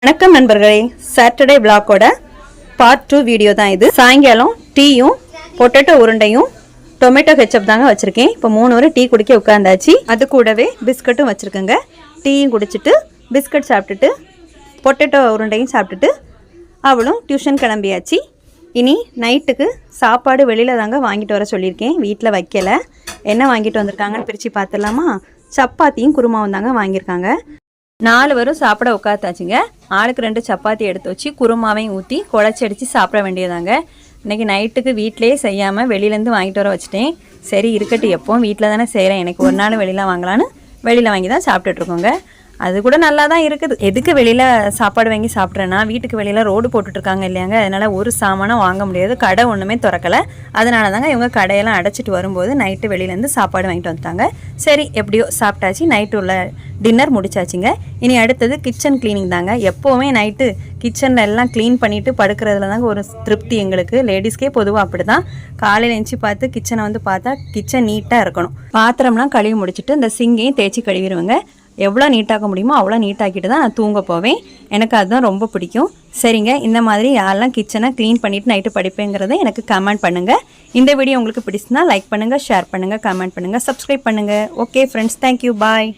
வணக்கம் நண்பர்களே, Saturday விளாக்கோட part 2 video தான் இது. சாயங்காலம் டீயும் பொட்டேட்டோ உருண்டையும் டொமேட்டோ கெச்சப் தாங்க வச்சுருக்கேன். இப்போ 3 வரை டீ குடிக்க உட்காந்தாச்சு. அது கூடவே பிஸ்கட்டும் வச்சுருக்கேங்க. டீயும் குடிச்சிட்டு பிஸ்கட் சாப்பிட்டுட்டு பொட்டேட்டோ உருண்டையும் சாப்பிட்டுட்டு அவளும் டியூஷன் கிளம்பியாச்சு. இனி நைட்டுக்கு சாப்பாடு வெளியில் தாங்க வாங்கிட்டு வர சொல்லியிருக்கேன். வீட்டில் வைக்கலை. என்ன வாங்கிட்டு வந்திருக்காங்கன்னு பிரித்து பார்த்துடலாமா? சப்பாத்தியும் குருமாவும் தாங்க வாங்கியிருக்காங்க. 4 வரும் சாப்பிட உட்காத்தாச்சுங்க. ஆளுக்கு 2 சப்பாத்தி எடுத்து வச்சு குருமாவையும் ஊற்றி குழச்சி அடித்து சாப்பிட வேண்டியதாங்க. இன்றைக்கி நைட்டுக்கு வீட்டிலே செய்யாமல் வெளியிலேருந்து வாங்கிட்டு வர வச்சுட்டேன். சரி இருக்கட்டும், எப்போவும் வீட்டில் தானே செய்கிறேன், எனக்கு ஒரு நாள் வெளியில் வாங்கலான்னு வெளியில் வாங்கி தான் சாப்பிட்டுட்ருக்கோங்க. அது கூட நல்லா தான் இருக்குது. எதுக்கு வெளியில் சாப்பாடு வாங்கி சாப்பிட்றேன்னா, வீட்டுக்கு வெளியில் ரோடு போட்டுட்ருக்காங்க இல்லையாங்க, அதனால் ஒரு சாமானும் வாங்க முடியாது. கடை ஒன்றுமே திறக்கலை. அதனால தாங்க இவங்க கடையெல்லாம் அடைச்சிட்டு வரும்போது நைட்டு வெளியிலேருந்து சாப்பாடு வாங்கிட்டு வந்துட்டாங்க. சரி எப்படியோ சாப்பிட்டாச்சு. நைட்டு உள்ள டின்னர் முடிச்சாச்சுங்க. இனி அடுத்தது கிச்சன் க்ளீனிங் தாங்க. எப்போவுமே நைட்டு கிச்சனில் எல்லாம் க்ளீன் பண்ணிவிட்டு படுக்கிறதுல தாங்க ஒரு திருப்தி எங்களுக்கு. லேடிஸ்க்கே பொதுவாக அப்படி தான். காலையில் எழுந்துச்சி பார்த்து கிச்சனை வந்து பார்த்தா கிச்சன் நீட்டாக இருக்கணும். பாத்திரம்லாம் கழுவி முடிச்சுட்டு இந்த சிங்கையும் தேய்ச்சி கழுவிடுவேங்க. எவ்வளோ நீட்டாக்க முடியுமோ அவ்வளோ நீட்டாக்கிட்டு தான் நான் தூங்க போவேன். எனக்கு அதுதான் ரொம்ப பிடிக்கும். சரிங்க, இந்த மாதிரி யாரெல்லாம் கிச்சனை க்ளீன் பண்ணிவிட்டு நைட்டு படிப்பேங்கிறத எனக்கு கமெண்ட் பண்ணுங்கள். இந்த வீடியோ உங்களுக்கு பிடிச்சிருந்தா லைக் பண்ணுங்கள், ஷேர் பண்ணுங்கள், கமெண்ட் பண்ணுங்கள், சப்ஸ்கிரைப் பண்ணுங்கள். ஓகே ஃப்ரெண்ட்ஸ், தேங்க்யூ, பாய்.